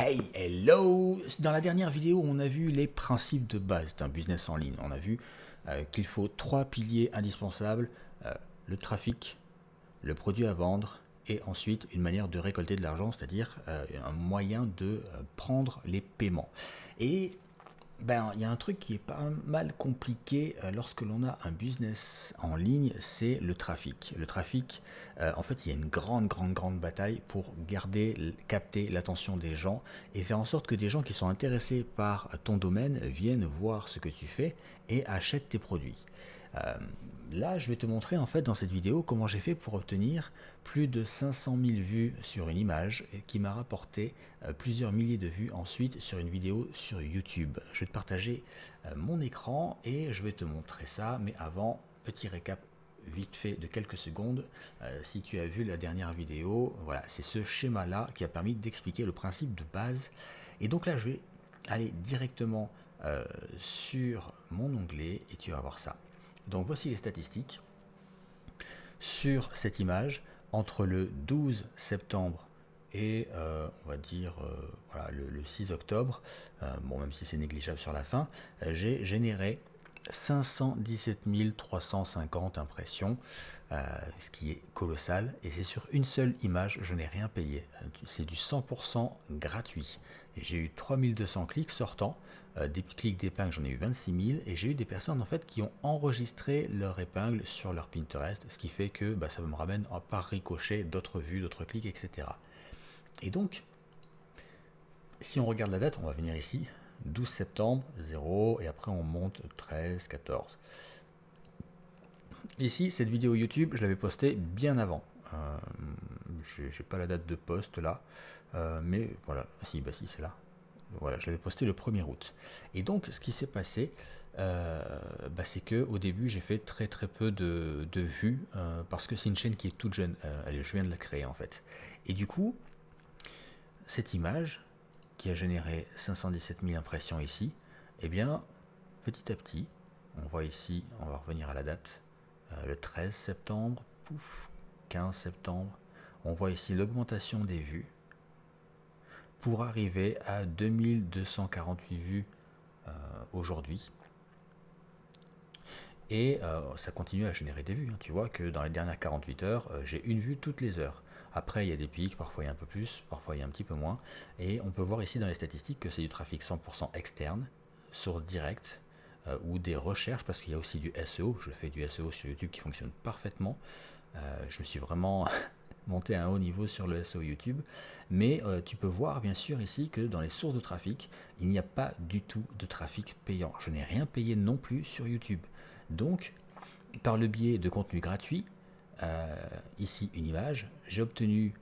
Hey, hello! Dans la dernière vidéo, on a vu les principes de base d'un business en ligne. On a vu qu'il faut trois piliers indispensables, le trafic, le produit à vendre et ensuite une manière de récolter de l'argent, c'est-à-dire un moyen de prendre les paiements. Et il y a un truc qui est pas mal compliqué lorsque l'on a un business en ligne, c'est le trafic. Le trafic, en fait, il y a une grande bataille pour garder, capter l'attention des gens et faire en sorte que des gens qui sont intéressés par ton domaine viennent voir ce que tu fais et achètent tes produits. Euh, Là, je vais te montrer en fait dans cette vidéo comment j'ai fait pour obtenir plus de 500 000 vues sur une image qui m'a rapporté plusieurs milliers de vues ensuite sur une vidéo sur YouTube. Je vais te partager mon écran et je vais te montrer ça, mais avant, petit récap vite fait de quelques secondes. Si tu as vu la dernière vidéo, voilà, c'est ce schéma-là qui a permis d'expliquer le principe de base. Et donc là, je vais aller directement sur mon onglet et tu vas voir ça. Donc voici les statistiques sur cette image entre le 12 septembre et on va dire voilà, le 6 octobre, bon même si c'est négligeable sur la fin, j'ai généré 517 350 impressions, ce qui est colossal, et c'est sur une seule image, je n'ai rien payé, c'est du 100% gratuit. J'ai eu 3200 clics sortants, des clics d'épingle j'en ai eu 26 000, et j'ai eu des personnes en fait qui ont enregistré leur épingle sur leur Pinterest, ce qui fait que ça me ramène par ricochet d'autres vues, d'autres clics, etc. Et donc, si on regarde la date, on va venir ici, 12 septembre, 0, et après on monte 13, 14. Ici, cette vidéo YouTube, je l'avais postée bien avant. J'ai pas la date de post là, mais voilà, si c'est là. Voilà, je l'avais posté le 1er août. Et donc, ce qui s'est passé, c'est que au début, j'ai fait très peu de vues, parce que c'est une chaîne qui est toute jeune. Je viens de la créer en fait. Et du coup, cette image qui a généré 517 000 impressions ici, eh bien, petit à petit, on voit ici, on va revenir à la date, le 13 septembre, pouf, 15 septembre, on voit ici l'augmentation des vues pour arriver à 2248 vues aujourd'hui. Et ça continue à générer des vues. Tu vois que dans les dernières 48 heures, j'ai une vue toutes les heures. Après, il y a des pics, parfois il y a un peu plus, parfois il y a un petit peu moins. Et on peut voir ici dans les statistiques que c'est du trafic 100% externe, source directe, ou des recherches, parce qu'il y a aussi du SEO. Je fais du SEO sur YouTube qui fonctionne parfaitement. Je me suis vraiment monté à un haut niveau sur le SEO YouTube. Mais tu peux voir bien sûr ici que dans les sources de trafic, il n'y a pas du tout de trafic payant. Je n'ai rien payé non plus sur YouTube. Donc, par le biais de contenu gratuit, ici une image, j'ai obtenu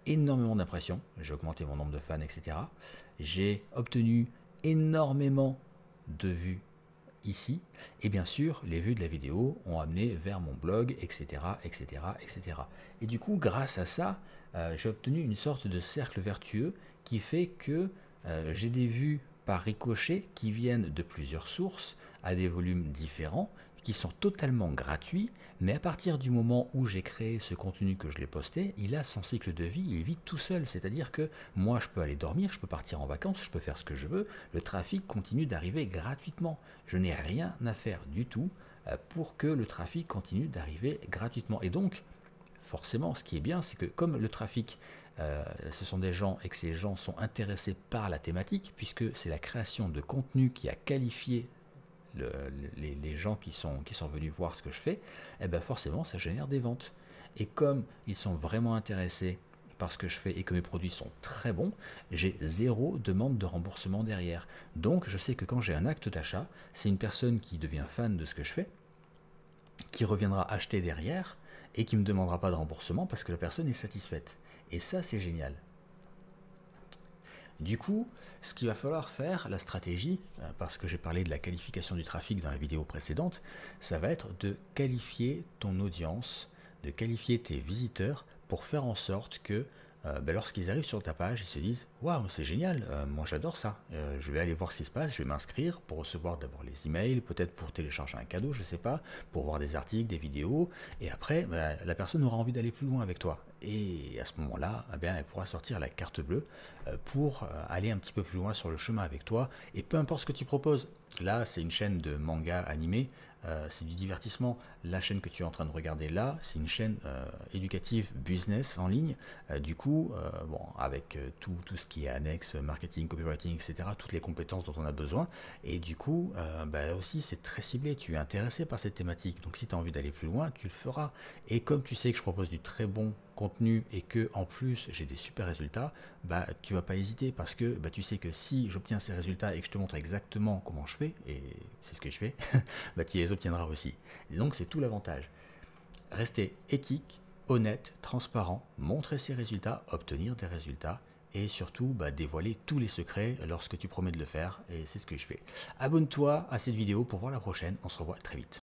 énormément d'impressions, j'ai augmenté mon nombre de fans, etc. J'ai obtenu énormément de vues ici, et bien sûr, les vues de la vidéo ont amené vers mon blog, etc., etc., etc. Et du coup, grâce à ça, j'ai obtenu une sorte de cercle vertueux qui fait que j'ai des vues par ricochet qui viennent de plusieurs sources à des volumes différents, qui sont totalement gratuits, mais à partir du moment où j'ai créé ce contenu que je l'ai posté, il a son cycle de vie, il vit tout seul, c'est-à-dire que moi je peux aller dormir, je peux partir en vacances, je peux faire ce que je veux, le trafic continue d'arriver gratuitement. Je n'ai rien à faire du tout pour que le trafic continue d'arriver gratuitement. Et donc, forcément, ce qui est bien, c'est que comme le trafic, ce sont des gens et que ces gens sont intéressés par la thématique, puisque c'est la création de contenu qui a qualifié les gens qui sont venus voir ce que je fais, et bien forcément ça génère des ventes. Et comme ils sont vraiment intéressés par ce que je fais et que mes produits sont très bons, j'ai zéro demande de remboursement derrière. Donc je sais que quand j'ai un acte d'achat, c'est une personne qui devient fan de ce que je fais, qui reviendra acheter derrière et qui ne me demandera pas de remboursement parce que la personne est satisfaite. Et ça, c'est génial. Du coup, ce qu'il va falloir faire, la stratégie, parce que j'ai parlé de la qualification du trafic dans la vidéo précédente, ça va être de qualifier ton audience, de qualifier tes visiteurs pour faire en sorte que lorsqu'ils arrivent sur ta page, ils se disent « Waouh, c'est génial, moi j'adore ça, je vais aller voir ce qui se passe, je vais m'inscrire pour recevoir d'abord les emails, peut-être pour télécharger un cadeau, je ne sais pas, pour voir des articles, des vidéos, et après, la personne aura envie d'aller plus loin avec toi. » et à ce moment-là, eh bien, elle pourra sortir la carte bleue pour aller un petit peu plus loin sur le chemin avec toi. Et peu importe ce que tu proposes, là c'est une chaîne de manga animé, c'est du divertissement. La chaîne que tu es en train de regarder là, c'est une chaîne éducative business en ligne. Du coup, bon, avec tout ce qui est annexe, marketing, copywriting, etc., toutes les compétences dont on a besoin. Et du coup, bah, aussi c'est très ciblé, tu es intéressé par cette thématique. Donc si tu as envie d'aller plus loin, tu le feras. Et comme tu sais que je propose du très bon contenu et que en plus j'ai des super résultats, bah tu vas pas hésiter parce que bah, tu sais que si j'obtiens ces résultats et que je te montre exactement comment je fais, et c'est ce que je fais, bah tu les obtiendras aussi. Et donc c'est tout l'avantage. Rester éthique, honnête, transparent, montrer ses résultats, obtenir des résultats et surtout bah, dévoiler tous les secrets lorsque tu promets de le faire et c'est ce que je fais. Abonne-toi à cette vidéo pour voir la prochaine, on se revoit très vite.